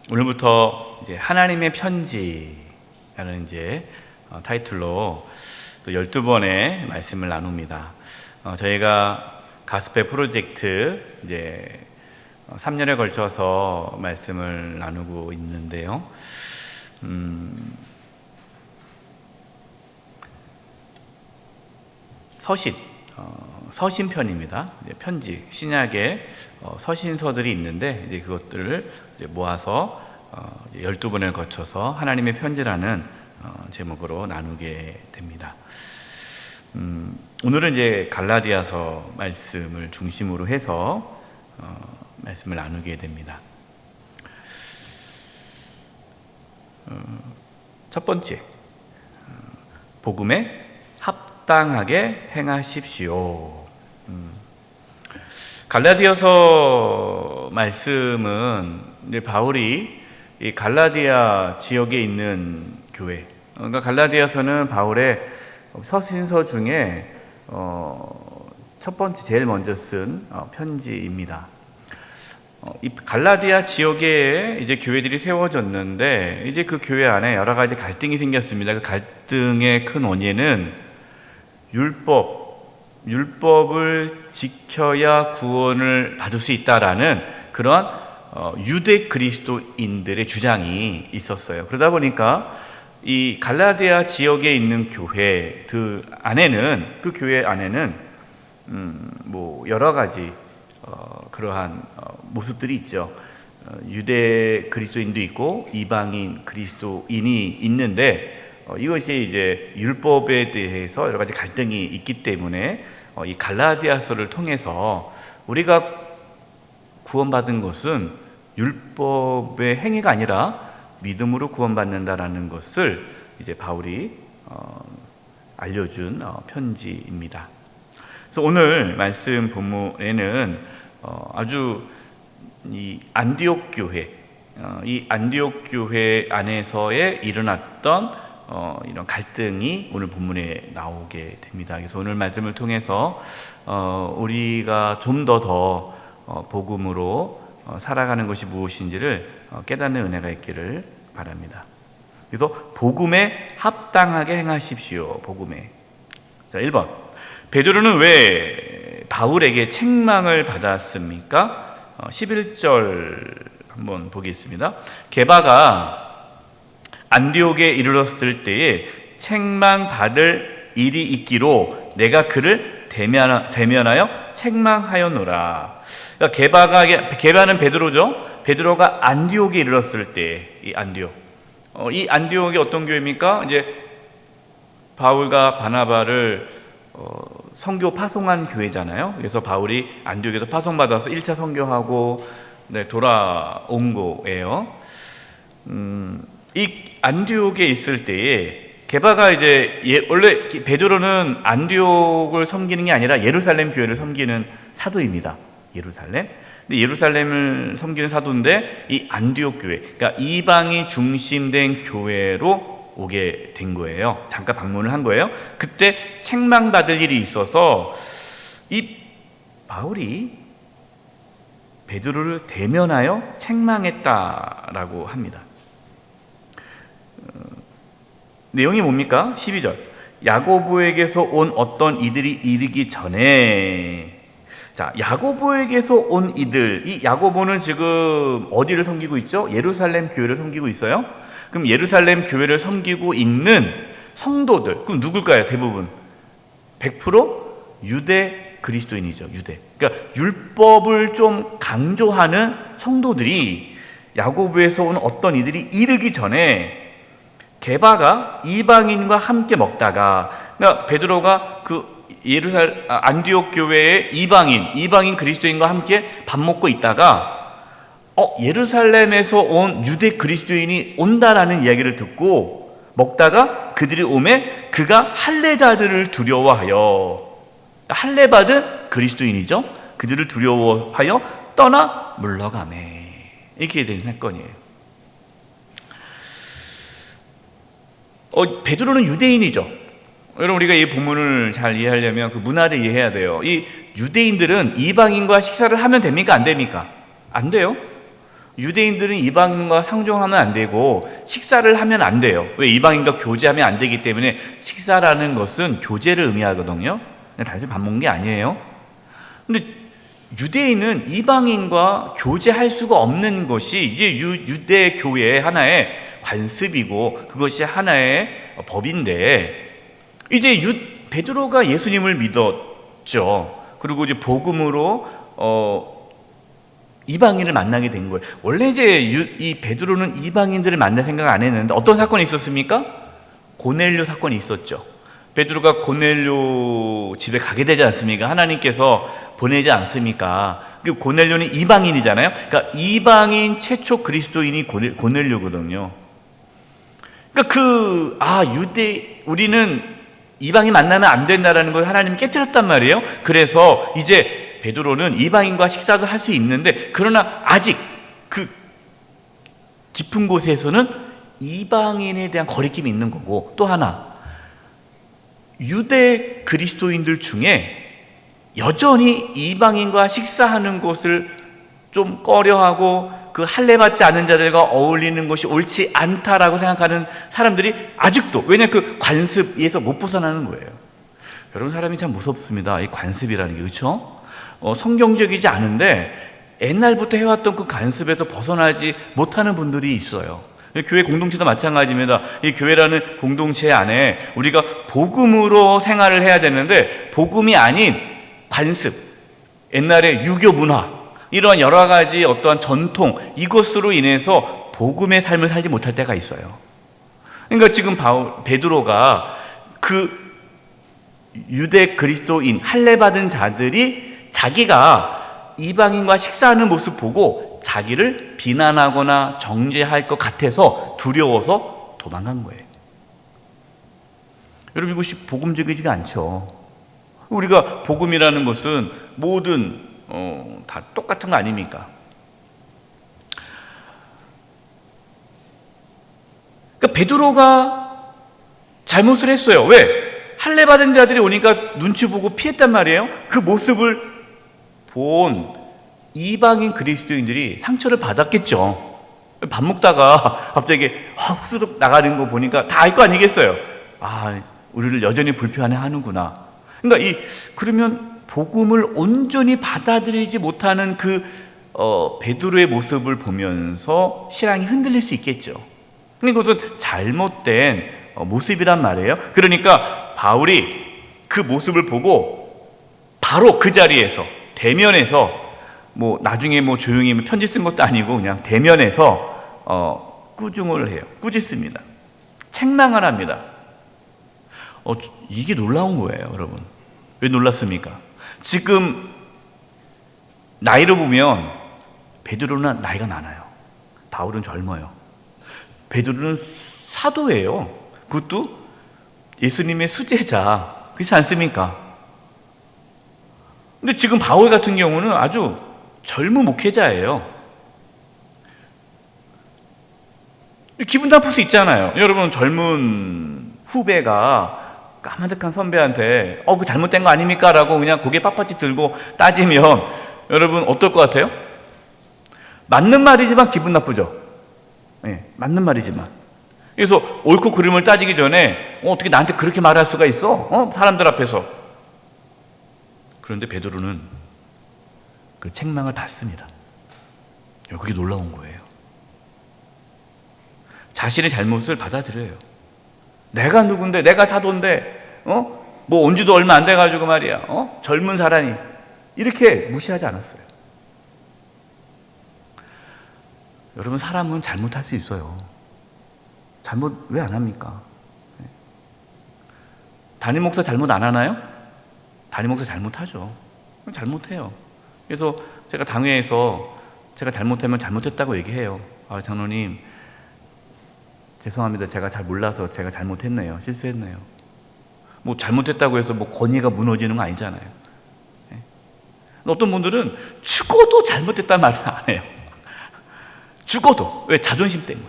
오늘부터 이제 하나님의 편지라는 타이틀로 또 12번의 말씀을 나눕니다. 저희가 가스펠 프로젝트 3년에 걸쳐서 말씀을 나누고 있는데요. 서신편입니다. 편지, 신약에 서신서들이 있는데 이제 그것들을 모아서 12번을 거쳐서 하나님의 편지라는 제목으로 나누게 됩니다. 오늘은 갈라디아서 말씀을 중심으로 해서 말씀을 나누게 됩니다. 첫 번째, 복음에 합당하게 행하십시오. 갈라디아서 말씀은 이제 바울이 이 갈라디아 지역에 있는 교회, 그러니까 갈라디아서는 바울의 서신서 중에 첫 번째 제일 먼저 쓴 편지입니다. 이 갈라디아 지역에 이제 교회들이 세워졌는데 이제 그 교회 안에 여러 가지 갈등이 생겼습니다. 그 갈등의 큰 원인은 율법을 지켜야 구원을 받을 수 있다라는 그런 유대 그리스도인들의 주장이 있었어요. 그러다 보니까 이 갈라디아 지역에 있는 교회 그 교회 안에는 여러 가지 그러한 모습들이 있죠. 유대 그리스도인도 있고 이방인 그리스도인이 있는데 이것이 이제 율법에 대해서 여러 가지 갈등이 있기 때문에 이 갈라디아서를 통해서 우리가 구원받은 것은 율법의 행위가 아니라 믿음으로 구원받는다라는 것을 이제 바울이 알려준 편지입니다. 그래서 오늘 말씀 본문에는 아주 이 안디옥 교회 안에서의 일어났던 이런 갈등이 오늘 본문에 나오게 됩니다. 그래서 오늘 말씀을 통해서 우리가 좀 더 복음으로 살아가는 것이 무엇인지를 깨닫는 은혜가 있기를 바랍니다. 그래서 복음에 합당하게 행하십시오. 복음에. 자, 1번. 베드로는 왜 바울에게 책망을 받았습니까? 11절 한번 보겠습니다. 게바가 안디옥에 이르렀을 때에 책망받을 일이 있기로 내가 그를 대면하여 책망하였노라. 그러니까 게바는 베드로죠. 베드로가 안디옥에 이르렀을 때 이 안디옥이 어떤 교회입니까? 이제 바울과 바나바를 선교 파송한 교회잖아요. 그래서 바울이 안디옥에서 파송받아서 1차 선교하고 돌아온 거예요. 이 안디옥에 있을 때에 게바가 원래 베드로는 안디옥을 섬기는 게 아니라 예루살렘 교회를 섬기는 사도입니다. 근데 예루살렘을 섬기는 사도인데 이 안디옥 교회, 그러니까 이방이 중심된 교회로 오게 된 거예요. 잠깐 방문을 한 거예요. 그때 책망받을 일이 있어서 이 바울이 베드로를 대면하여 책망했다라고 합니다. 내용이 뭡니까? 12절. 야고보에게서 온 어떤 이들이 이르기 전에, 자, 야고보에게서 온 이들, 이 야고보는 지금 어디를 섬기고 있죠? 예루살렘 교회를 섬기고 있어요. 그럼 예루살렘 교회를 섬기고 있는 성도들, 그럼 누굴까요? 대부분 100% 유대 그리스도인이죠. 그러니까 율법을 좀 강조하는 성도들이 야고보에서 온 어떤 이들이 이르기 전에 게바가 이방인과 함께 먹다가, 그러니까 베드로가 그 안디옥 교회의 이방인 그리스도인과 함께 밥 먹고 있다가 예루살렘에서 온 유대 그리스도인이 온다라는 이야기를 듣고 먹다가 그들이 오매 그가 할례자들을 두려워하여, 할례받은 그리스도인이죠. 그들을 두려워하여 떠나 물러가매. 이렇게 된 사건이에요. 베드로는 유대인이죠. 여러분, 우리가 이 본문을 잘 이해하려면 그 문화를 이해해야 돼요. 이 유대인들은 이방인과 식사를 하면 됩니까? 안 됩니까? 안 돼요. 유대인들은 이방인과 상종하면 안 되고 식사를 하면 안 돼요. 왜? 이방인과 교제하면 안 되기 때문에. 식사라는 것은 교제를 의미하거든요. 그냥 단순히 밥 먹는 게 아니에요. 근데 유대인은 이방인과 교제할 수가 없는 것이 이제 유대 교회의 하나의 관습이고 그것이 하나의 법인데, 이제 베드로가 예수님을 믿었죠. 그리고 이제 복음으로 이방인을 만나게 된 거예요. 원래 이제 이 베드로는 이방인들을 만날 생각 안 했는데 어떤 사건이 있었습니까? 고넬료 사건이 있었죠. 베드로가 고넬료 집에 가게 되지 않습니까? 하나님께서 보내지 않습니까? 그 고넬료는 이방인이잖아요. 그러니까 이방인 최초 그리스도인이 고넬료거든요. 그러니까 우리는 이방인 만나면 안 된다라는 걸 하나님이 깨뜨렸단 말이에요. 그래서 이제 베드로는 이방인과 식사도 할 수 있는데, 그러나 아직 그 깊은 곳에서는 이방인에 대한 거리낌이 있는 거고, 또 하나 유대 그리스도인들 중에 여전히 이방인과 식사하는 것을 좀 꺼려하고 그 할례받지 않은 자들과 어울리는 것이 옳지 않다라고 생각하는 사람들이 아직도, 왜냐하면 그 관습에서 못 벗어나는 거예요. 여러분, 사람이 참 무섭습니다. 이 관습이라는 게. 그렇죠? 성경적이지 않은데 옛날부터 해왔던 그 관습에서 벗어나지 못하는 분들이 있어요. 교회 공동체도 마찬가지입니다. 이 교회라는 공동체 안에 우리가 복음으로 생활을 해야 되는데, 복음이 아닌 관습, 옛날의 유교 문화, 이러한 여러 가지 어떠한 전통, 이것으로 인해서 복음의 삶을 살지 못할 때가 있어요. 그러니까 지금 베드로가 그 유대 그리스도인, 할례받은 자들이 자기가 이방인과 식사하는 모습 보고 자기를 비난하거나 정죄할 것 같아서 두려워서 도망간 거예요. 여러분, 이것이 복음적이지가 않죠. 우리가 복음이라는 것은 모든 다 똑같은 거 아닙니까? 그러니까 베드로가 잘못을 했어요. 왜? 할례받은 자들이 오니까 눈치 보고 피했단 말이에요. 그 모습을 본 이방인 그리스도인들이 상처를 받았겠죠. 밥 먹다가 갑자기 후수득 나가는 거 보니까 다 알 거 아니겠어요. 우리를 여전히 불편해하는구나. 그러니까 그러면 복음을 온전히 받아들이지 못하는 그 베드로의 모습을 보면서 신앙이 흔들릴 수 있겠죠. 그러니까 그것은 잘못된 모습이란 말이에요. 그러니까 바울이 그 모습을 보고 바로 그 자리에서, 대면에서, 나중에 조용히 편지 쓴 것도 아니고 그냥 대면에서 꾸중을 해요. 꾸짖습니다. 책망을 합니다. 이게 놀라운 거예요, 여러분. 왜 놀랍습니까? 지금 나이로 보면 베드로는 나이가 많아요. 바울은 젊어요. 베드로는 사도예요. 그것도 예수님의 수제자. 그렇지 않습니까? 근데 지금 바울 같은 경우는 아주 젊은 목회자예요. 기분 나쁠 수 있잖아요. 여러분, 젊은 후배가 까마득한 선배한테 그 잘못된 거 아닙니까? 라고 그냥 고개 빳빳이 들고 따지면 여러분 어떨 것 같아요? 맞는 말이지만 기분 나쁘죠. 맞는 말이지만. 그래서 옳고 그름을 따지기 전에 어떻게 나한테 그렇게 말할 수가 있어? 사람들 앞에서. 그런데 베드로는 그 책망을 받습니다. 그게 놀라운 거예요. 자신의 잘못을 받아들여요. 내가 누군데, 내가 사도인데, 온 지도 얼마 안 돼가지고 말이야, 젊은 사람이, 이렇게 무시하지 않았어요. 여러분, 사람은 잘못할 수 있어요. 잘못 왜 안 합니까? 담임 목사 잘못 안 하나요? 담임 목사 잘못하죠. 잘못해요. 그래서 제가 당회에서 제가 잘못하면 잘못했다고 얘기해요. 장로님, 죄송합니다. 제가 잘 몰라서 제가 잘못했네요. 실수했네요. 잘못했다고 해서 권위가 무너지는 거 아니잖아요. 어떤 분들은 죽어도 잘못했다는 말을 안 해요. 죽어도. 왜? 자존심 때문에.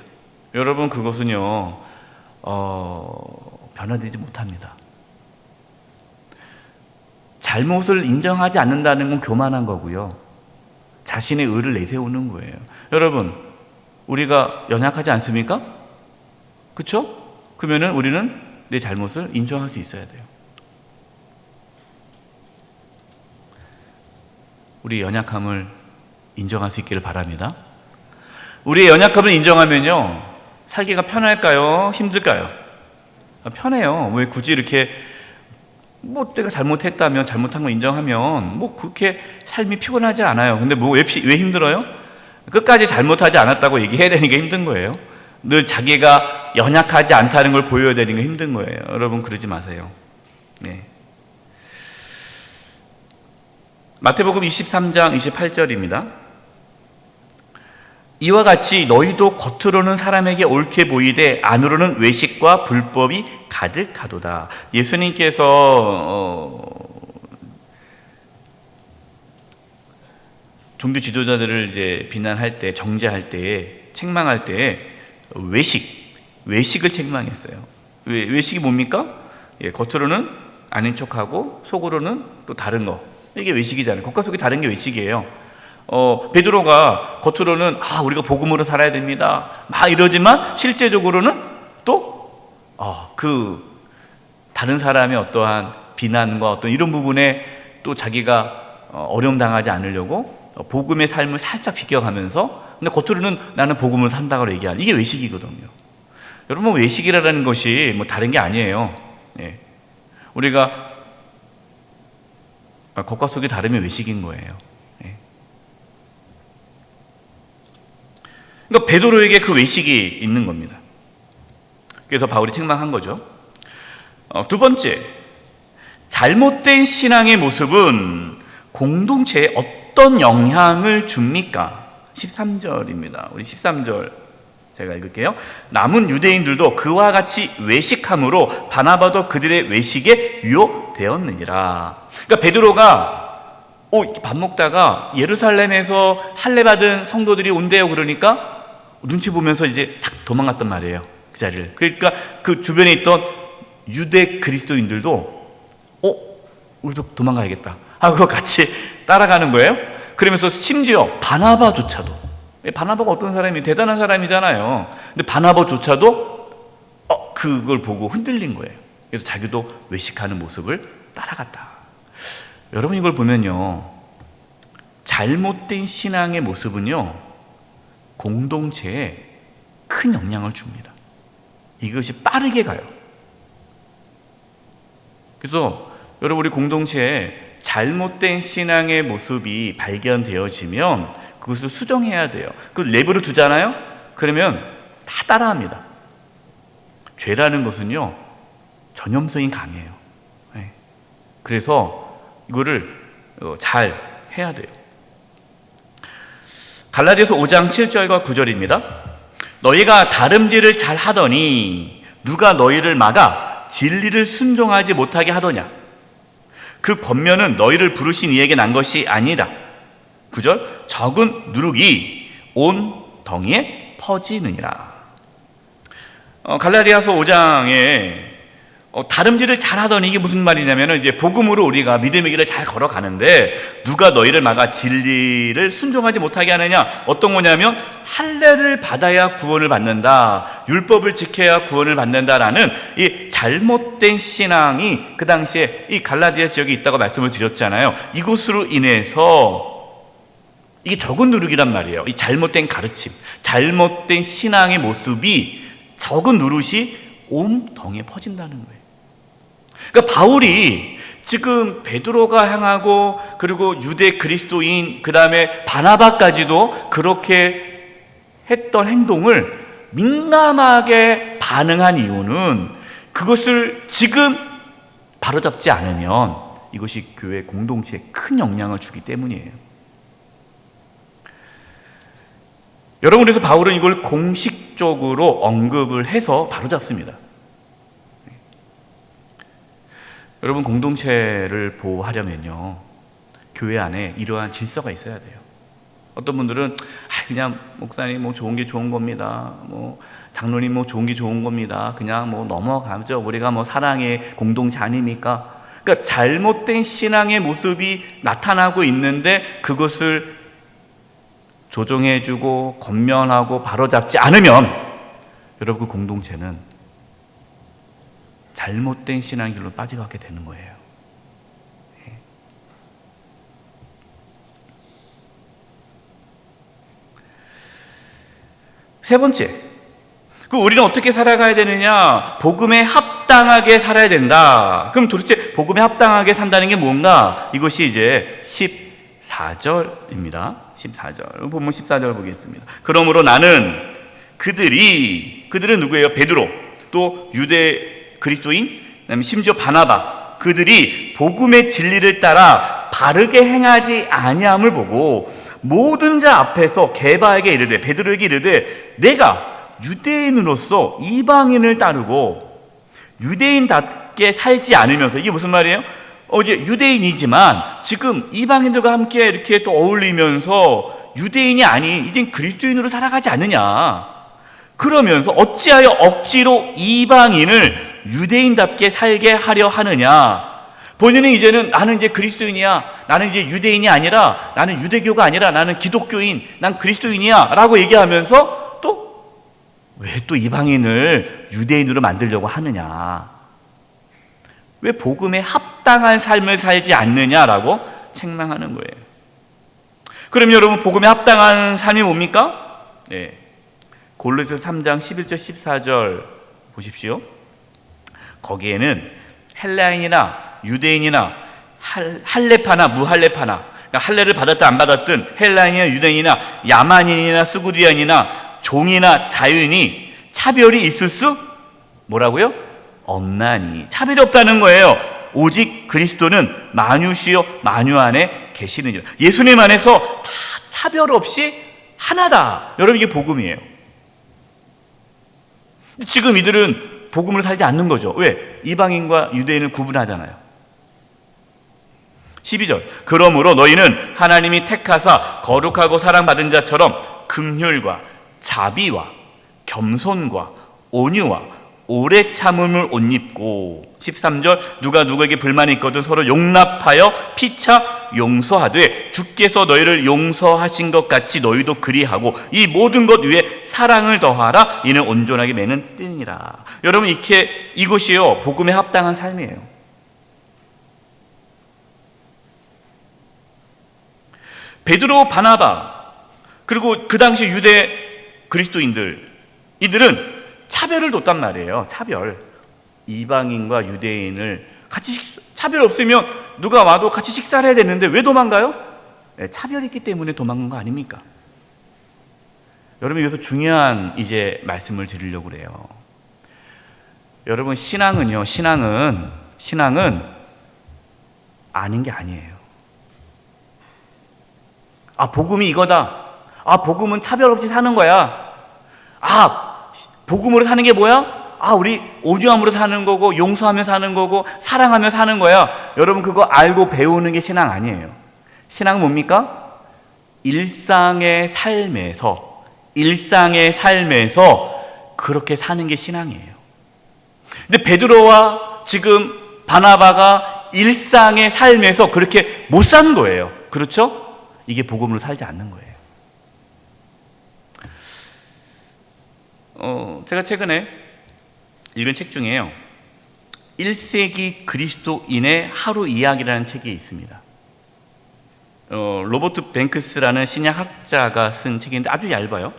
여러분, 그것은요 변화되지 못합니다. 잘못을 인정하지 않는다는 건 교만한 거고요, 자신의 의를 내세우는 거예요. 여러분, 우리가 연약하지 않습니까? 그렇죠? 그러면은 우리는 내 잘못을 인정할 수 있어야 돼요. 우리의 연약함을 인정할 수 있기를 바랍니다. 우리의 연약함을 인정하면요, 살기가 편할까요? 힘들까요? 편해요. 왜 굳이 이렇게 뭐 내가 잘못했다면, 잘못한 거 인정하면 뭐 그렇게 삶이 피곤하지 않아요. 근데 뭐 왜 힘들어요? 끝까지 잘못하지 않았다고 얘기해야 되는 게 힘든 거예요. 늘 자기가 연약하지 않다는 걸 보여야 되는 게 힘든 거예요. 여러분 그러지 마세요. 네. 마태복음 23장 28절입니다. 이와 같이 너희도 겉으로는 사람에게 옳게 보이되 안으로는 외식과 불법이 가득하도다. 예수님께서 종교 지도자들을 이제 비난할 때, 정죄할 때, 책망할 때 외식을 책망했어요. 외식이 뭡니까? 겉으로는 아닌 척하고 속으로는 또 다른 거. 이게 외식이잖아요. 겉과 속이 다른 게 외식이에요. 베드로가 겉으로는 우리가 복음으로 살아야 됩니다 막 이러지만 실제적으로는 또 다른 사람의 어떠한 비난과 어떤 이런 부분에 또 자기가 어려움 당하지 않으려고 복음의 삶을 살짝 비껴가면서, 근데 겉으로는 나는 복음을 산다고 얘기하는, 이게 외식이거든요. 여러분, 외식이라는 것이 뭐 다른 게 아니에요. 우리가 겉과 속이 다르면 외식인 거예요. 그러니까 베드로에게 그 외식이 있는 겁니다. 그래서 바울이 책망한 거죠. 두 번째, 잘못된 신앙의 모습은 공동체에 어떤 영향을 줍니까? 13절입니다. 우리 13절 제가 읽을게요. 남은 유대인들도 그와 같이 외식함으로 바나바도 그들의 외식에 유혹되었느니라. 그러니까 베드로가 밥 먹다가 예루살렘에서 할례 받은 성도들이 온대요. 그러니까 눈치 보면서 이제 싹 도망갔단 말이에요. 그 자리를. 그러니까 그 주변에 있던 유대 그리스도인들도 우리도 도망가야겠다 하고 같이 따라가는 거예요. 그러면서 심지어 바나바조차도, 바나바가 어떤 사람이 대단한 사람이잖아요. 근데 바나바조차도 그걸 보고 흔들린 거예요. 그래서 자기도 외식하는 모습을 따라갔다. 여러분, 이걸 보면요, 잘못된 신앙의 모습은요 공동체에 큰 영향을 줍니다. 이것이 빠르게 가요. 그래서 여러분, 우리 공동체에 잘못된 신앙의 모습이 발견되어지면 그것을 수정해야 돼요. 그 내버려 두잖아요? 그러면 다 따라합니다. 죄라는 것은요 전염성이 강해요. 그래서 이거를 잘 해야 돼요. 갈라디아서 5장 7절과 9절입니다. 너희가 다름질을 잘 하더니 누가 너희를 막아 진리를 순종하지 못하게 하더냐? 그 권면은 너희를 부르신 이에게 난 것이 아니라 9절 적은 누룩이 온 덩이에 퍼지느니라. 갈라디아서 5장에 다름질을 잘하더니 이게 무슨 말이냐면 이제 복음으로 우리가 믿음의 길을 잘 걸어가는데 누가 너희를 막아 진리를 순종하지 못하게 하느냐? 어떤 거냐면 할례를 받아야 구원을 받는다, 율법을 지켜야 구원을 받는다라는 이 잘못된 신앙이 그 당시에 이 갈라디아 지역에 있다고 말씀을 드렸잖아요. 이것으로 인해서 이게 적은 누룩이란 말이에요. 이 잘못된 가르침, 잘못된 신앙의 모습이 적은 누룩이 온 덩이에 퍼진다는 거예요. 그러니까 바울이 지금 베드로가 향하고 그리고 유대 그리스도인 그 다음에 바나바까지도 그렇게 했던 행동을 민감하게 반응한 이유는 그것을 지금 바로잡지 않으면 이것이 교회 공동체에 큰 영향을 주기 때문이에요. 여러분, 그래서 바울은 이걸 공식적으로 언급을 해서 바로잡습니다. 여러분, 공동체를 보호하려면요 교회 안에 이러한 질서가 있어야 돼요. 어떤 분들은 그냥 목사님 뭐 좋은 게 좋은 겁니다, 뭐 장로님 뭐 좋은 게 좋은 겁니다, 그냥 뭐 넘어가죠, 우리가 뭐 사랑의 공동체 아닙니까? 그러니까 잘못된 신앙의 모습이 나타나고 있는데 그것을 조정해주고 권면하고 바로잡지 않으면 여러분 그 공동체는 잘못된 신앙길로 빠져가게 되는 거예요. 세 번째, 우리는 어떻게 살아가야 되느냐? 복음에 합당하게 살아야 된다. 그럼 도대체 복음에 합당하게 산다는 게 뭔가? 이것이 이제 14절입니다. 14절. 본문 14절 보겠습니다. 그러므로 나는 그들은 누구예요? 베드로, 또 유대 그리스도인, 그다음에 심지어 바나바, 그들이 복음의 진리를 따라 바르게 행하지 아니함을 보고 모든 자 앞에서 게바에게 이르되, 베드로에게 이르되, 내가 유대인으로서 이방인을 따르고 유대인답게 살지 않으면서, 이게 무슨 말이에요? 이제 유대인이지만 지금 이방인들과 함께 이렇게 또 어울리면서 유대인이 아닌 이젠 그리스도인으로 살아가지 않느냐. 그러면서 어찌하여 억지로 이방인을 유대인답게 살게 하려 하느냐. 본인은 이제는 나는 이제 그리스도인이야, 나는 이제 유대인이 아니라, 나는 유대교가 아니라 나는 기독교인, 난 그리스도인이야 라고 얘기하면서 또 왜 또 이방인을 유대인으로 만들려고 하느냐, 왜 복음에 합당한 삶을 살지 않느냐라고 책망하는 거예요. 그럼 여러분, 복음에 합당한 삶이 뭡니까? 네. 골로새서 3장 11절 14절 보십시오. 거기에는 헬라인이나 유대인이나 할레파나 무할레파나, 그러니까 할례를 받았든 안 받았든 헬라인이나 유대인이나 야만인이나 스구디안이나 종이나 자유인이 차별이 있을 수 뭐라고요? 없나니. 차별이 없다는 거예요. 오직 그리스도는 만유시요 만유 안에 계시느니라. 예수님 안에서 다 차별 없이 하나다. 여러분, 이게 복음이에요. 지금 이들은 복음을 살지 않는 거죠. 왜? 이방인과 유대인을 구분하잖아요. 12절. 그러므로 너희는 하나님이 택하사 거룩하고 사랑받은 자처럼 긍휼과 자비와 겸손과 온유와 오래 참음을 옷 입고, 13절. 누가 누구에게 불만이 있거든 서로 용납하여 피차 용서하되 주께서 너희를 용서하신 것 같이 너희도 그리하고 이 모든 것 위에 사랑을 더하라. 이는 온전하게 매는 띠니라. 여러분, 이것이요 복음에 합당한 삶이에요. 베드로, 바나바, 그리고 그 당시 유대 그리스도인들, 이들은 차별을 뒀단 말이에요. 차별. 이방인과 유대인을 같이 차별 없으면 누가 와도 같이 식사를 해야 되는데 왜 도망가요? 네, 차별이 있기 때문에 도망간 거 아닙니까? 여러분, 여기서 중요한 이제 말씀을 드리려고 그래요. 여러분, 신앙은 아는 게 아니에요. 복음이 이거다. 복음은 차별 없이 사는 거야. 복음으로 사는 게 뭐야? 우리 온유함으로 사는 거고, 용서하며 사는 거고, 사랑하며 사는 거야. 여러분, 그거 알고 배우는 게 신앙 아니에요. 신앙은 뭡니까? 일상의 삶에서 그렇게 사는 게 신앙이에요. 근데 베드로와 지금 바나바가 일상의 삶에서 그렇게 못 사는 거예요. 그렇죠? 이게 복음으로 살지 않는 거예요. 제가 최근에 읽은 책 중에요, 1세기 그리스도인의 하루 이야기라는 책이 있습니다. 로버트 뱅크스라는 신약학자가 쓴 책인데 아주 얇아요.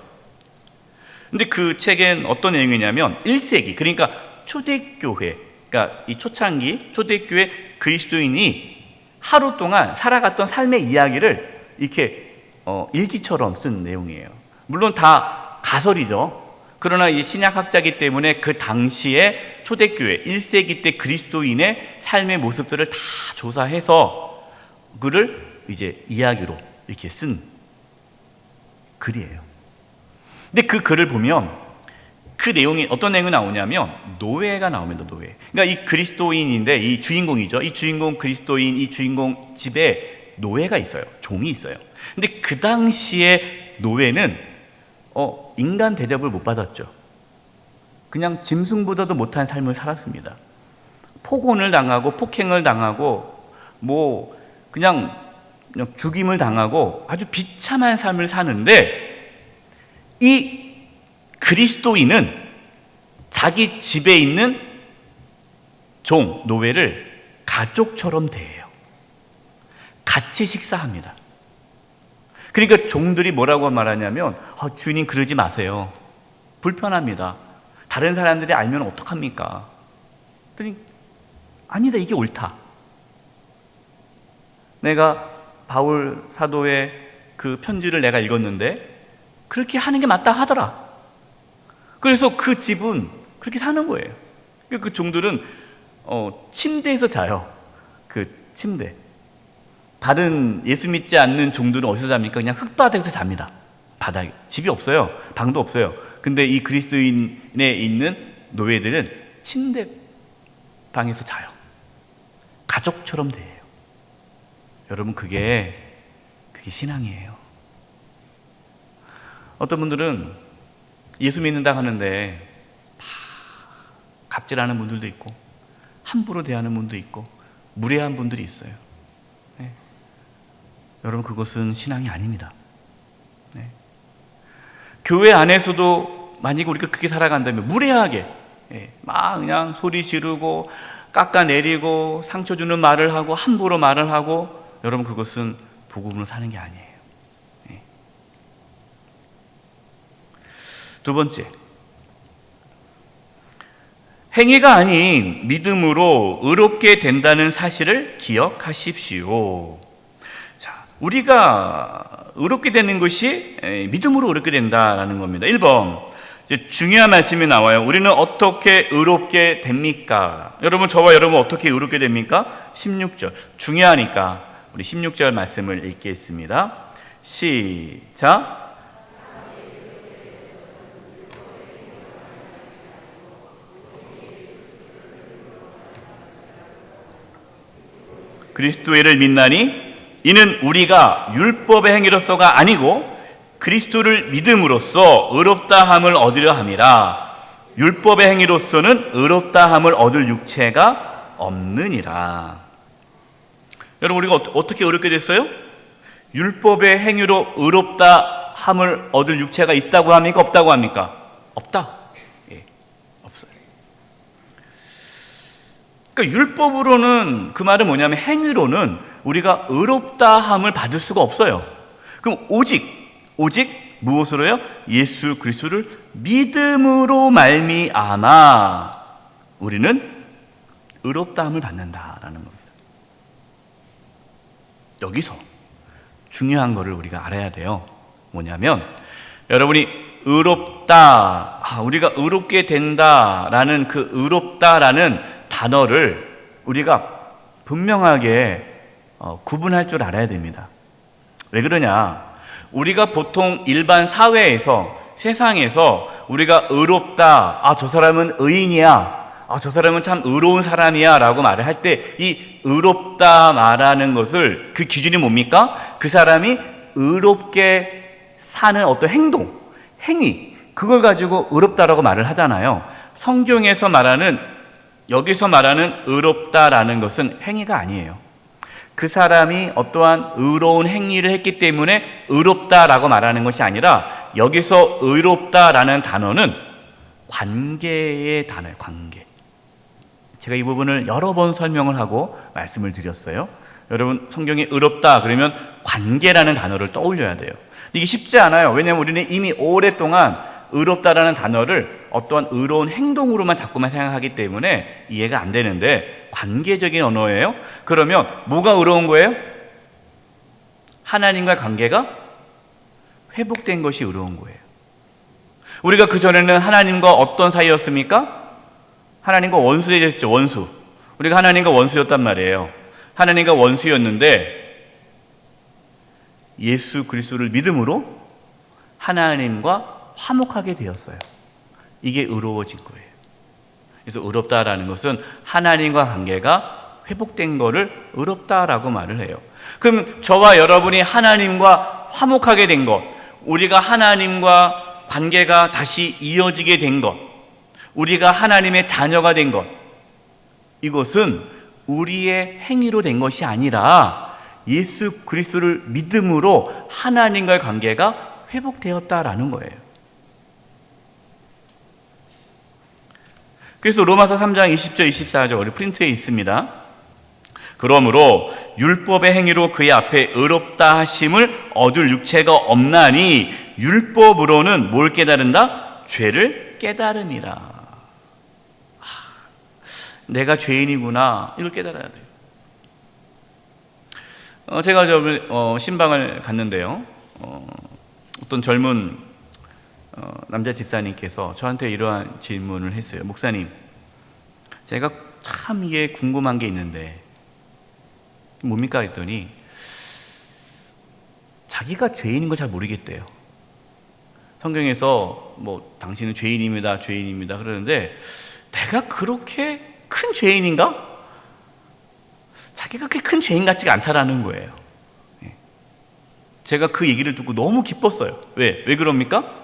근데 그 책엔 어떤 내용이냐면 1세기, 그러니까 초대교회, 그러니까 이 초창기 초대교회 그리스도인이 하루 동안 살아갔던 삶의 이야기를 이렇게 일기처럼 쓴 내용이에요. 물론 다 가설이죠. 그러나 이 신약학자이기 때문에 그 당시에 초대교회 1세기 때 그리스도인의 삶의 모습들을 다 조사해서 그를 이제 이야기로 이렇게 쓴 글이에요. 근데 그 글을 보면 그 내용이 어떤 내용이 나오냐면 노예가 나옵니다. 노예. 그러니까 이 그리스도인인데 이 주인공이죠. 이 주인공 그리스도인, 이 주인공 집에 노예가 있어요. 종이 있어요. 근데 그 당시에 노예는 인간 대접을 못 받았죠. 그냥 짐승보다도 못한 삶을 살았습니다. 폭언을 당하고 폭행을 당하고 그냥 죽임을 당하고 아주 비참한 삶을 사는데, 이 그리스도인은 자기 집에 있는 종, 노예를 가족처럼 대해요. 같이 식사합니다. 그러니까 종들이 뭐라고 말하냐면, 주인님 그러지 마세요. 불편합니다. 다른 사람들이 알면 어떡합니까? 그랬더니 아니다, 이게 옳다. 내가 바울 사도의 그 편지를 내가 읽었는데 그렇게 하는 게 맞다 하더라. 그래서 그 집은 그렇게 사는 거예요. 그 종들은 침대에서 자요. 그 침대. 다른 예수 믿지 않는 종들은 어디서 잡니까? 그냥 흙바닥에서 잡니다. 바닥에. 집이 없어요. 방도 없어요. 근데 이 그리스도인에 있는 노예들은 침대 방에서 자요. 가족처럼 대해요. 여러분, 그게 신앙이에요. 어떤 분들은 예수 믿는다 하는데 갑질하는 분들도 있고 함부로 대하는 분도 있고 무례한 분들이 있어요. 네. 여러분, 그것은 신앙이 아닙니다. 네. 교회 안에서도 만약에 우리가 그렇게 살아간다면 무례하게 막 그냥 소리 지르고 깎아내리고 상처 주는 말을 하고 함부로 말을 하고, 여러분, 그것은 복음으로 사는 게 아니에요. 두 번째, 행위가 아닌 믿음으로 의롭게 된다는 사실을 기억하십시오. 자, 우리가 의롭게 되는 것이 믿음으로 의롭게 된다는 겁니다. 1번, 중요한 말씀이 나와요. 우리는 어떻게 의롭게 됩니까? 여러분, 저와 여러분 어떻게 의롭게 됩니까? 16절, 중요하니까 우리 16절 말씀을 읽겠습니다. 시작. 그리스도를 믿나니 이는 우리가 율법의 행위로서가 아니고 그리스도를 믿음으로써 의롭다함을 얻으려 함이라. 율법의 행위로서는 의롭다함을 얻을 육체가 없느니라. 여러분, 우리가 어떻게 의롭게 됐어요? 율법의 행위로 의롭다함을 얻을 육체가 있다고 합니까? 없다고 합니까? 없다. 없어요. 그러니까 율법으로는, 그 말은 뭐냐면 행위로는 우리가 의롭다함을 받을 수가 없어요. 그럼 오직 무엇으로요? 예수 그리스도를 믿음으로 말미암아 우리는 의롭다함을 받는다라는 겁니다. 여기서 중요한 것을 우리가 알아야 돼요. 뭐냐면, 여러분이 의롭다, 우리가 의롭게 된다라는 그 의롭다라는 단어를 우리가 분명하게 구분할 줄 알아야 됩니다. 왜 그러냐? 우리가 보통 일반 사회에서, 세상에서 우리가 의롭다, 저 사람은 의인이야, 저 사람은 참 의로운 사람이야 라고 말을 할 때 이 의롭다 말하는 것을, 그 기준이 뭡니까? 그 사람이 의롭게 사는 어떤 행동, 행위, 그걸 가지고 의롭다라고 말을 하잖아요. 성경에서 말하는, 여기서 말하는 의롭다라는 것은 행위가 아니에요. 그 사람이 어떠한 의로운 행위를 했기 때문에 의롭다라고 말하는 것이 아니라, 여기서 의롭다라는 단어는 관계의 단어예요. 관계. 제가 이 부분을 여러 번 설명을 하고 말씀을 드렸어요. 여러분, 성경에 의롭다 그러면 관계라는 단어를 떠올려야 돼요. 이게 쉽지 않아요. 왜냐하면 우리는 이미 오랫동안 의롭다라는 단어를 어떠한 의로운 행동으로만 자꾸만 생각하기 때문에 이해가 안 되는데, 관계적인 언어예요. 그러면 뭐가 의로운 거예요? 하나님과 관계가 회복된 것이 의로운 거예요. 우리가 그전에는 하나님과 어떤 사이였습니까? 하나님과 원수였죠. 원수. 우리가 하나님과 원수였단 말이에요. 하나님과 원수였는데 예수 그리스도를 믿음으로 하나님과 화목하게 되었어요. 이게 의로워진 거예요. 그래서 의롭다라는 것은 하나님과 관계가 회복된 거를 의롭다라고 말을 해요. 그럼 저와 여러분이 하나님과 화목하게 된 것, 우리가 하나님과 관계가 다시 이어지게 된 것, 우리가 하나님의 자녀가 된 것, 이것은 우리의 행위로 된 것이 아니라 예수 그리스도를 믿음으로 하나님과의 관계가 회복되었다라는 거예요. 그래서 로마서 3장 20절 24절 우리 프린트에 있습니다. 그러므로 율법의 행위로 그의 앞에 의롭다 하심을 얻을 육체가 없나니 율법으로는 뭘 깨달은다? 죄를 깨달음이라. 내가 죄인이구나, 이걸 깨달아야 돼요. 제가 신방을 갔는데요. 어떤 젊은 남자 집사님께서 저한테 이러한 질문을 했어요. 목사님, 제가 참 이게 궁금한 게 있는데 뭡니까 했더니 자기가 죄인인 걸 잘 모르겠대요. 성경에서 뭐 당신은 죄인입니다, 죄인입니다 그러는데 내가 그렇게 큰 죄인인가? 자기가 그렇게 큰 죄인 같지가 않다라는 거예요. 제가 그 얘기를 듣고 너무 기뻤어요. 왜 그럽니까?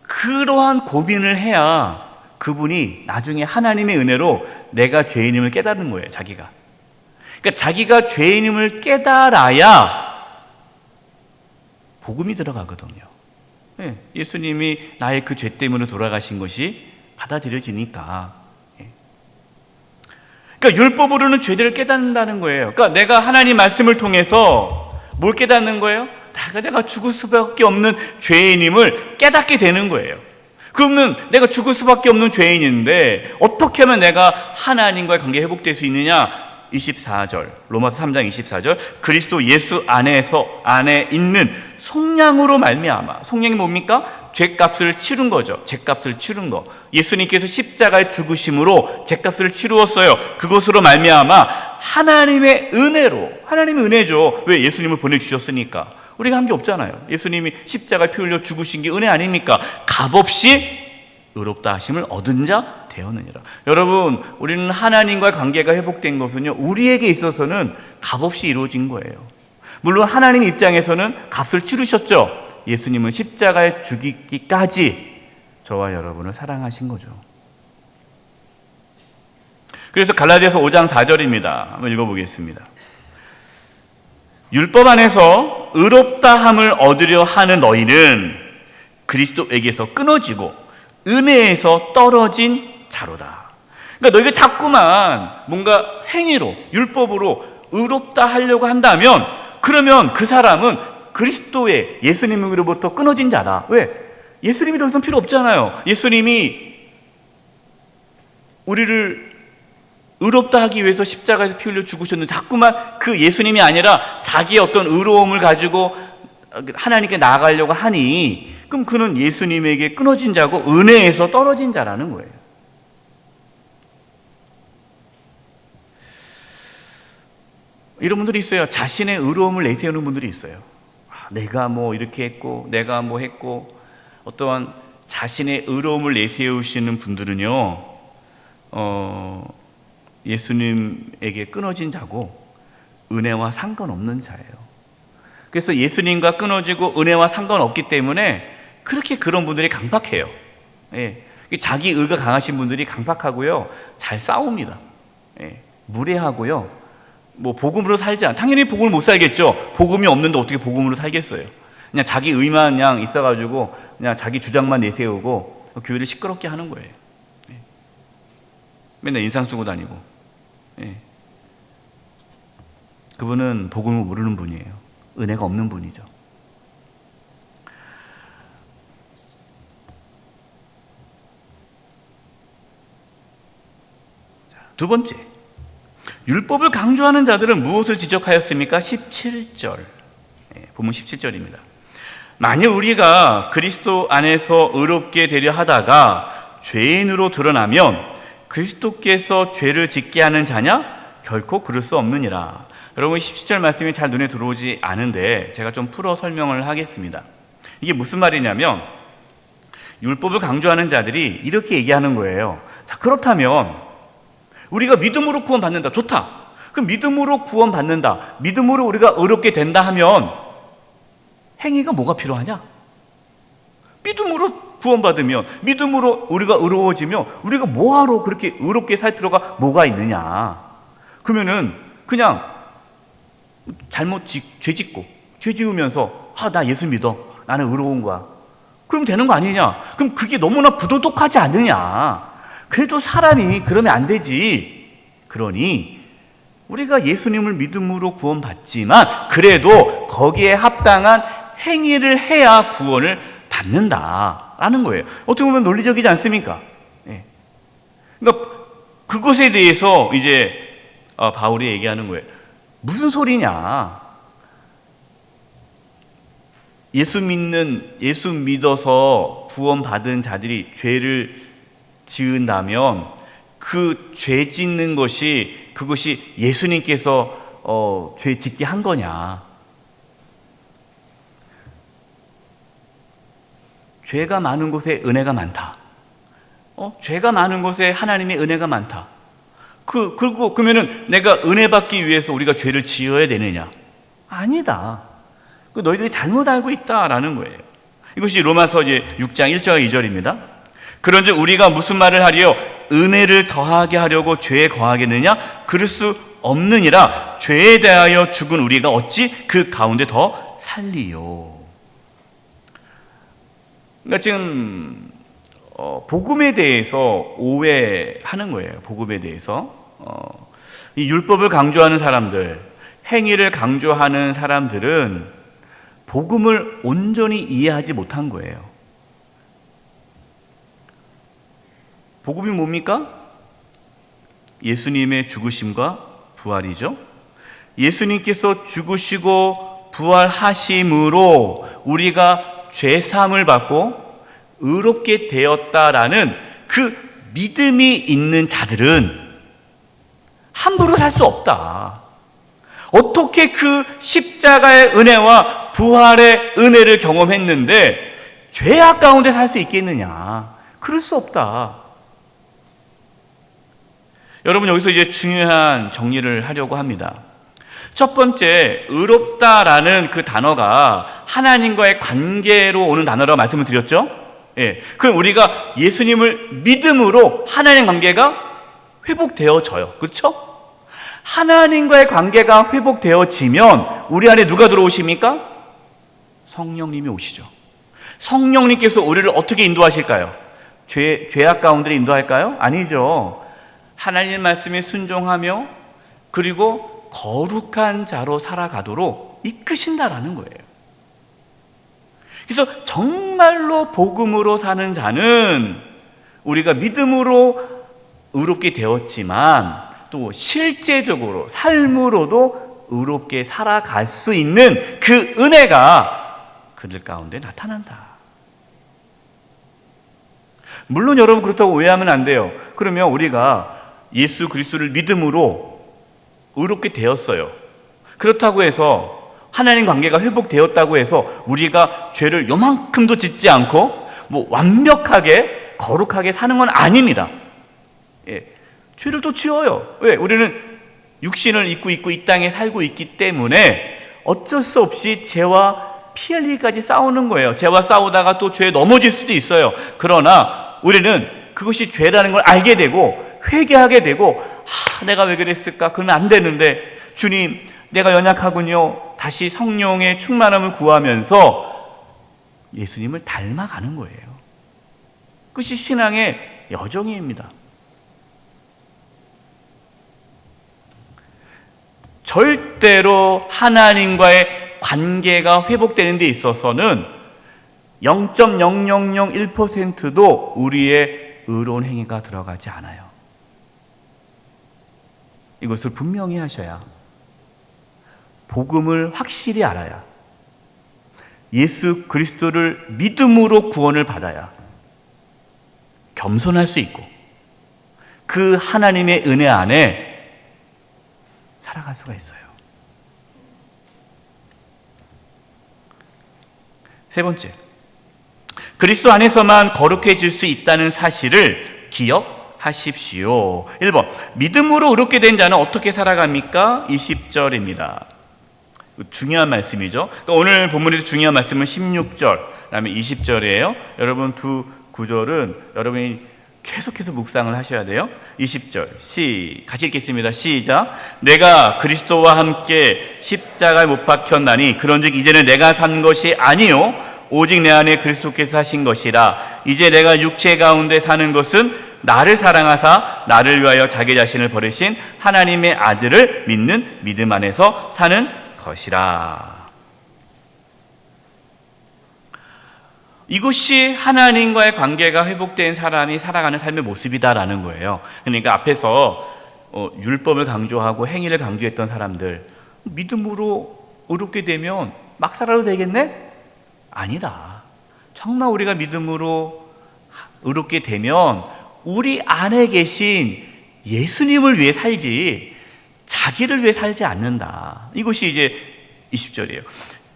그러한 고민을 해야 그분이 나중에 하나님의 은혜로 내가 죄인임을 깨닫는 거예요. 자기가. 그러니까 자기가 죄인임을 깨달아야 복음이 들어가거든요. 예수님이 나의 그 죄 때문에 돌아가신 것이 받아들여지니까. 그러니까 율법으로는 죄들을 깨닫는다는 거예요. 그러니까 내가 하나님 말씀을 통해서 뭘 깨닫는 거예요? 내가 죽을 수밖에 없는 죄인임을 깨닫게 되는 거예요. 그러면 내가 죽을 수밖에 없는 죄인인데 어떻게 하면 내가 하나님과의 관계 회복될 수 있느냐? 24절 로마서 3장 24절 그리스도 예수 안에 있는 속량으로 말미암아. 속량이 뭡니까? 죄값을 치른 거죠. 죄값을 치른 거. 예수님께서 십자가에 죽으심으로 죄값을 치루었어요. 그것으로 말미암아 하나님의 은혜로. 하나님의 은혜죠. 왜? 예수님을 보내주셨으니까. 우리가 한 게 없잖아요. 예수님이 십자가에 피 흘려 죽으신 게 은혜 아닙니까? 값없이 의롭다 하심을 얻은 자 되었느니라. 여러분, 우리는 하나님과의 관계가 회복된 것은요, 우리에게 있어서는 값없이 이루어진 거예요. 물론 하나님 입장에서는 값을 치르셨죠. 예수님은 십자가에 죽이기까지 저와 여러분을 사랑하신 거죠. 그래서 갈라디아서 5장 4절입니다. 한번 읽어보겠습니다. 율법 안에서 의롭다함을 얻으려 하는 너희는 그리스도에게서 끊어지고 은혜에서 떨어진 자로다. 그러니까 너희가 자꾸만 뭔가 행위로, 율법으로 의롭다 하려고 한다면 그러면 그 사람은 그리스도의 예수님으로부터 끊어진 자다. 왜? 예수님이 더 이상 필요 없잖아요. 예수님이 우리를 의롭다 하기 위해서 십자가에서 피 흘려 죽으셨는데 자꾸만 그 예수님이 아니라 자기의 어떤 의로움을 가지고 하나님께 나아가려고 하니 그럼 그는 예수님에게 끊어진 자고 은혜에서 떨어진 자라는 거예요. 이런 분들이 있어요. 자신의 의로움을 내세우는 분들이 있어요. 내가 뭐 이렇게 했고 내가 뭐 했고 어떠한 자신의 의로움을 내세우시는 분들은요 예수님에게 끊어진 자고 은혜와 상관없는 자예요. 그래서 예수님과 끊어지고 은혜와 상관없기 때문에 그렇게 그런 분들이 강팍해요. 자기 의가 강하신 분들이 강팍하고요 잘 싸웁니다. 무례하고요 뭐 복음으로 살지 않아. 당연히 복음을 못 살겠죠. 복음이 없는데 어떻게 복음으로 살겠어요. 그냥 자기 의만 그냥 있어가지고 그냥 자기 주장만 내세우고 교회를 시끄럽게 하는 거예요. 맨날 인상 쓰고 다니고. 그분은 복음을 모르는 분이에요. 은혜가 없는 분이죠. 두 번째, 율법을 강조하는 자들은 무엇을 지적하였습니까? 17절 본문 17절입니다. 만일 우리가 그리스도 안에서 의롭게 되려 하다가 죄인으로 드러나면 그리스도께서 죄를 짓게 하는 자냐? 결코 그럴 수 없느니라. 여러분 17절 말씀이 잘 눈에 들어오지 않은데 제가 좀 풀어 설명을 하겠습니다. 이게 무슨 말이냐면 율법을 강조하는 자들이 이렇게 얘기하는 거예요. 자, 그렇다면 우리가 믿음으로 구원받는다. 좋다. 그럼 믿음으로 구원받는다. 믿음으로 우리가 의롭게 된다 하면 행위가 뭐가 필요하냐? 믿음으로 구원받으면 믿음으로 우리가 의로워지면 우리가 뭐하러 그렇게 의롭게 살 필요가 뭐가 있느냐? 그러면은 그냥 죄 짓고 죄 지으면서 나 예수 믿어, 나는 의로운 거야, 그럼 되는 거 아니냐? 그럼 그게 너무나 부도덕하지 않느냐? 그래도 사람이 그러면 안 되지. 그러니 우리가 예수님을 믿음으로 구원받지만 그래도 거기에 합당한 행위를 해야 구원을 받는다라는 거예요. 어떻게 보면 논리적이지 않습니까? 그러니까 그것에 대해서 이제 바울이 얘기하는 거예요. 무슨 소리냐? 예수 믿어서 구원받은 자들이 죄를 지은다면 그 죄 짓는 그것이 예수님께서 죄 짓게 한 거냐? 죄가 많은 곳에 은혜가 많다. 죄가 많은 곳에 하나님의 은혜가 많다. 그러면은 내가 은혜 받기 위해서 우리가 죄를 지어야 되느냐? 아니다. 너희들이 잘못 알고 있다라는 거예요. 이것이 로마서 이제 6장 1절과 2절입니다. 그런즉 우리가 무슨 말을 하리요? 은혜를 더하게 하려고 죄에 거하겠느냐? 그럴 수 없느니라. 죄에 대하여 죽은 우리가 어찌 그 가운데 더 살리요? 그러니까 지금 복음에 대해서 오해하는 거예요. 복음에 대해서 이 율법을 강조하는 사람들, 행위를 강조하는 사람들은 복음을 온전히 이해하지 못한 거예요. 복음이 뭡니까? 예수님의 죽으심과 부활이죠. 예수님께서 죽으시고 부활하심으로 우리가 죄사함을 받고 의롭게 되었다라는 그 믿음이 있는 자들은 함부로 살 수 없다. 어떻게 그 십자가의 은혜와 부활의 은혜를 경험했는데 죄악 가운데 살 수 있겠느냐? 그럴 수 없다. 여러분, 여기서 이제 중요한 정리를 하려고 합니다. 첫 번째, 의롭다라는 그 단어가 하나님과의 관계로 오는 단어라고 말씀을 드렸죠? 그럼 우리가 예수님을 믿음으로 하나님 관계가 회복되어져요. 그렇죠? 하나님과의 관계가 회복되어지면 우리 안에 누가 들어오십니까? 성령님이 오시죠. 성령님께서 우리를 어떻게 인도하실까요? 죄악 가운데 인도할까요? 아니죠. 하나님 말씀에 순종하며 그리고 거룩한 자로 살아가도록 이끄신다라는 거예요. 그래서 정말로 복음으로 사는 자는 우리가 믿음으로 의롭게 되었지만 또 실제적으로 삶으로도 의롭게 살아갈 수 있는 그 은혜가 그들 가운데 나타난다. 물론 여러분 그렇다고 오해하면 안 돼요. 그러면 우리가 예수 그리스도를 믿음으로 의롭게 되었어요. 그렇다고 해서 하나님 관계가 회복되었다고 해서 우리가 죄를 요만큼도 짓지 않고 완벽하게 거룩하게 사는 건 아닙니다. 죄를 또 지어요. 왜? 우리는 육신을 입고 이 땅에 살고 있기 때문에 어쩔 수 없이 죄와 피 흘리기까지 싸우는 거예요. 죄와 싸우다가 또 죄에 넘어질 수도 있어요. 그러나 우리는 그것이 죄라는 걸 알게 되고 회개하게 되고 내가 왜 그랬을까? 그러면 안 되는데 주님, 내가 연약하군요. 다시 성령의 충만함을 구하면서 예수님을 닮아가는 거예요. 그것이 신앙의 여정입니다. 절대로 하나님과의 관계가 회복되는 데 있어서는 0.0001%도 우리의 의로운 행위가 들어가지 않아요. 이것을 분명히 하셔야, 복음을 확실히 알아야, 예수 그리스도를 믿음으로 구원을 받아야 겸손할 수 있고 그 하나님의 은혜 안에 살아갈 수가 있어요. 세 번째, 그리스도 안에서만 거룩해질 수 있다는 사실을 기억하십시오. 1번, 믿음으로 의롭게 된 자는 어떻게 살아갑니까? 20절입니다. 중요한 말씀이죠. 오늘 본문에서 중요한 말씀은 16절, 그다음에 20절이에요. 여러분 두 구절은 여러분이 계속해서 묵상을 하셔야 돼요. 20절 같이 읽겠습니다. 시작. 내가 그리스도와 함께 십자가에 못 박혔나니 그런즉 이제는 내가 산 것이 아니요 오직 내 안에 그리스도께서 사신 것이라. 이제 내가 육체 가운데 사는 것은 나를 사랑하사 나를 위하여 자기 자신을 버리신 하나님의 아들을 믿는 믿음 안에서 사는 것이라. 이것이 하나님과의 관계가 회복된 사람이 살아가는 삶의 모습이다라는 거예요. 그러니까 앞에서 율법을 강조하고 행위를 강조했던 사람들, 믿음으로 의롭게 되면 막 살아도 되겠네? 아니다. 정말 우리가 믿음으로 의롭게 되면 우리 안에 계신 예수님을 위해 살지 자기를 위해 살지 않는다. 이것이 이제 20절이에요.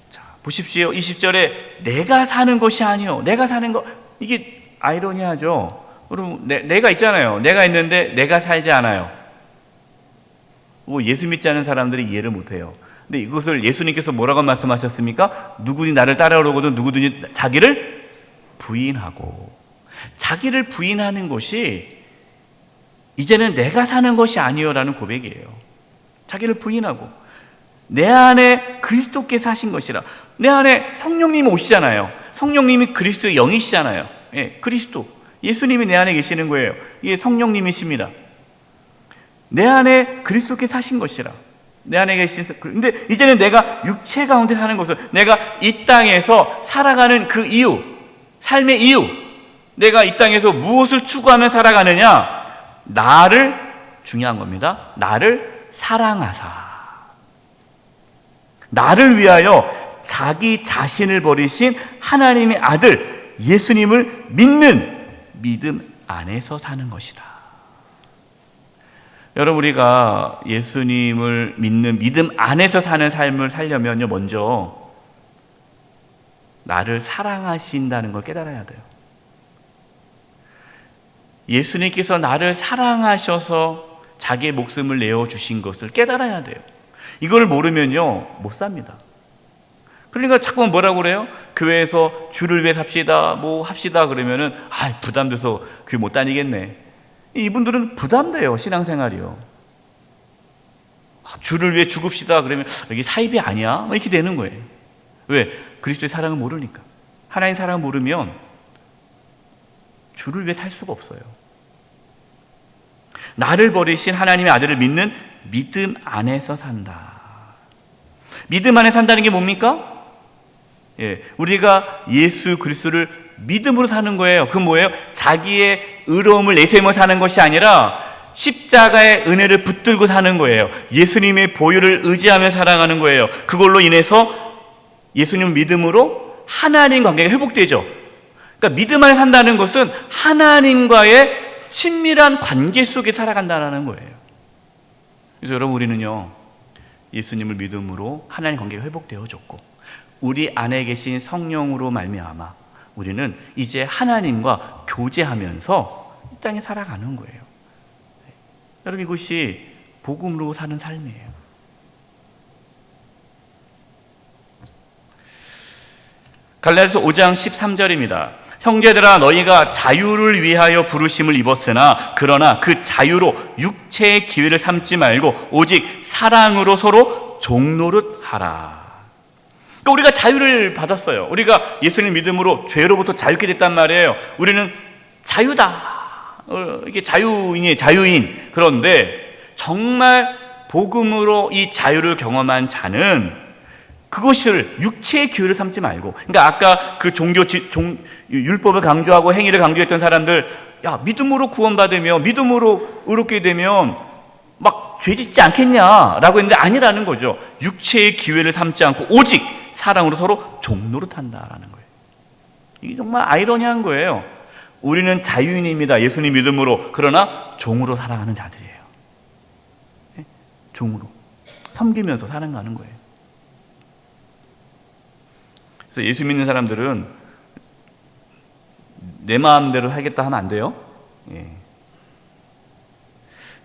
자, 보십시오. 20절에 내가 사는 것이 아니요. 내가 사는 것, 이게 아이러니하죠. 여러분, 내가 있잖아요. 내가 있는데 내가 살지 않아요. 예수 믿지 않은 사람들이 이해를 못해요. 근데 이것을 예수님께서 뭐라고 말씀하셨습니까? 누구든지 나를 따라오거든 누구든지 자기를 부인하고. 자기를 부인하는 것이 이제는 내가 사는 것이 아니요라는 고백이에요. 자기를 부인하고 내 안에 그리스도께서 사신 것이라. 내 안에 성령님이 오시잖아요. 성령님이 그리스도의 영이시잖아요. 예, 그리스도 예수님이 내 안에 계시는 거예요. 이게 성령님이십니다. 내 안에 그리스도께서 사신 것이라. 내 안에 계신. 근데 이제는 내가 육체 가운데 사는 것을, 내가 이 땅에서 살아가는 그 이유, 삶의 이유, 내가 이 땅에서 무엇을 추구하며 살아가느냐? 나를, 중요한 겁니다. 나를 사랑하사 나를 위하여 자기 자신을 버리신 하나님의 아들 예수님을 믿는 믿음 안에서 사는 것이다. 여러분, 우리가 예수님을 믿는 믿음 안에서 사는 삶을 살려면요, 먼저 나를 사랑하신다는 걸 깨달아야 돼요. 예수님께서 나를 사랑하셔서 자기의 목숨을 내어주신 것을 깨달아야 돼요. 이걸 모르면요 못 삽니다. 그러니까 자꾸 뭐라고 그래요? 교회에서 주를 위해 삽시다, 뭐 합시다 그러면은 부담돼서 교회 못 다니겠네. 이분들은 부담돼요, 신앙생활이요. 주를 위해 죽읍시다 그러면 이게 사입이 아니야? 이렇게 되는 거예요. 왜? 그리스도의 사랑을 모르니까. 하나님 사랑을 모르면 주를 위해 살 수가 없어요. 나를 버리신 하나님의 아들을 믿는 믿음 안에서 산다. 믿음 안에 산다는 게 뭡니까? 예, 우리가 예수 그리스도를 믿음으로 사는 거예요. 그 뭐예요? 자기의 의로움을 내세우며 사는 것이 아니라 십자가의 은혜를 붙들고 사는 거예요. 예수님의 보혈을 의지하며 살아가는 거예요. 그걸로 인해서 예수님 믿음으로 하나님 관계가 회복되죠. 그러니까 믿음 안에 산다는 것은 하나님과의 친밀한 관계 속에 살아간다는 거예요. 그래서 여러분, 우리는요 예수님을 믿음으로 하나님 관계가 회복되어졌고 우리 안에 계신 성령으로 말미암아 우리는 이제 하나님과 교제하면서 이 땅에 살아가는 거예요. 여러분, 이것이 복음으로 사는 삶이에요. 갈라디아서 5장 13절입니다. 형제들아, 너희가 자유를 위하여 부르심을 입었으나 그러나 그 자유로 육체의 기회를 삼지 말고 오직 사랑으로 서로 종노릇하라. 그러니까 우리가 자유를 받았어요. 우리가 예수님 믿음으로 죄로부터 자유케 됐단 말이에요. 우리는 자유다. 이게 자유인이에요, 자유인. 그런데 정말 복음으로 이 자유를 경험한 자는 그것을 육체의 기회를 삼지 말고, 그러니까 아까 그 율법을 강조하고 행위를 강조했던 사람들, 믿음으로 구원받으면, 믿음으로 의롭게 되면 막 죄 짓지 않겠냐라고 했는데 아니라는 거죠. 육체의 기회를 삼지 않고 오직 사랑으로 서로 종노릇한다라는 거예요. 이게 정말 아이러니한 거예요. 우리는 자유인입니다, 예수님 믿음으로. 그러나 종으로 살아가는 자들이에요. 종으로 섬기면서 살아가는 거예요. 그래서 예수 믿는 사람들은 내 마음대로 살겠다 하면 안 돼요.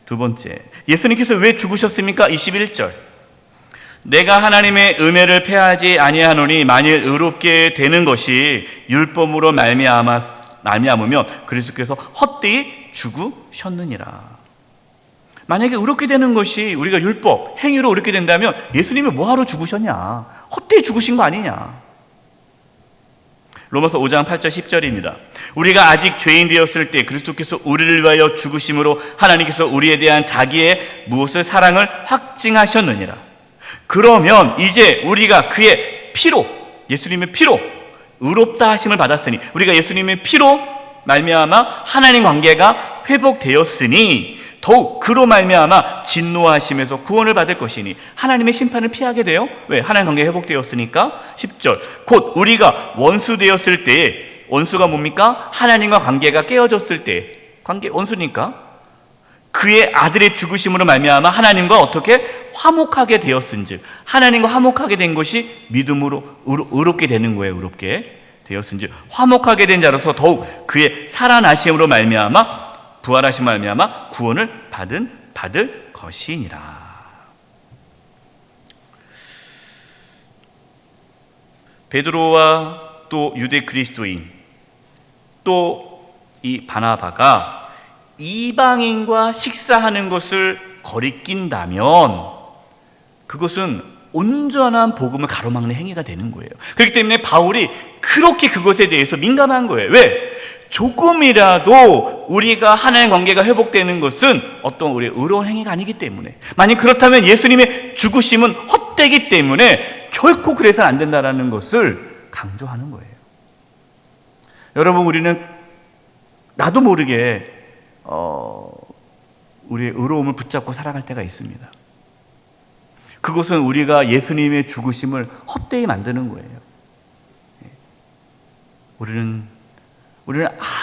두 번째, 예수님께서 왜 죽으셨습니까? 21절. 내가 하나님의 은혜를 패하지 아니하노니 만일 의롭게 되는 것이 율법으로 말미암았 말미암으면 그리스도께서 헛되이 죽으셨느니라. 만약에 의롭게 되는 것이 우리가 율법, 행위로 의롭게 된다면 예수님이 뭐하러 죽으셨냐? 헛되이 죽으신 거 아니냐? 로마서 5장 8절 10절입니다. 우리가 아직 죄인 되었을 때 그리스도께서 우리를 위하여 죽으심으로 하나님께서 우리에 대한 자기의 무엇을 사랑을 확증하셨느니라. 그러면 이제 우리가 그의 피로, 예수님의 피로 의롭다 하심을 받았으니, 우리가 예수님의 피로 말미암아 하나님 관계가 회복되었으니 더욱 그로 말미암아 진노하심에서 구원을 받을 것이니 하나님의 심판을 피하게 돼요. 왜? 하나님 관계가 회복되었으니까. 10절 곧 우리가 원수 되었을 때에, 원수가 뭡니까? 하나님과 관계가 깨어졌을 때, 관계 원수니까 그의 아들의 죽으심으로 말미암아 하나님과 어떻게 화목하게 되었은즉, 하나님과 화목하게 된 것이 믿음으로 의롭게 되는 거예요. 의롭게 되었은즉 화목하게 된 자로서 더욱 그의 살아나심으로 말미암아, 부활하신 말미암아 구원을 받을 것이니라. 베드로와 또 유대 그리스도인 또 이 바나바가 이방인과 식사하는 것을 거리낀다면 그것은 온전한 복음을 가로막는 행위가 되는 거예요. 그렇기 때문에 바울이 그렇게 그것에 대해서 민감한 거예요. 왜? 조금이라도 우리가 하나님 관계가 회복되는 것은 어떤 우리의 의로운 행위가 아니기 때문에, 만약 그렇다면 예수님의 죽으심은 헛되기 때문에 결코 그래서는 안 된다는 것을 강조하는 거예요. 여러분, 우리는 나도 모르게 우리의 의로움을 붙잡고 살아갈 때가 있습니다. 그것은 우리가 예수님의 죽으심을 헛되이 만드는 거예요. 우리는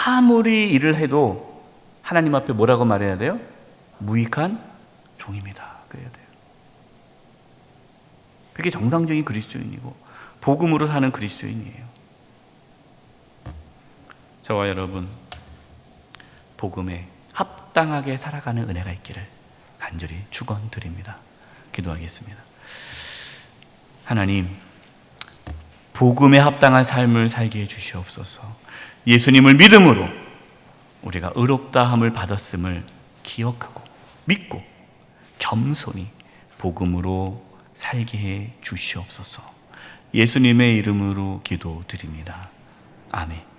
아무리 일을 해도 하나님 앞에 뭐라고 말해야 돼요? 무익한 종입니다. 그래야 돼요. 그게 정상적인 그리스도인이고 복음으로 사는 그리스도인이에요. 저와 여러분, 복음에 합당하게 살아가는 은혜가 있기를 간절히 축원드립니다. 기도하겠습니다. 하나님, 복음에 합당한 삶을 살게 해주시옵소서. 예수님을 믿음으로 우리가 의롭다함을 받았음을 기억하고 믿고 겸손히 복음으로 살게 해 주시옵소서. 예수님의 이름으로 기도드립니다. 아멘.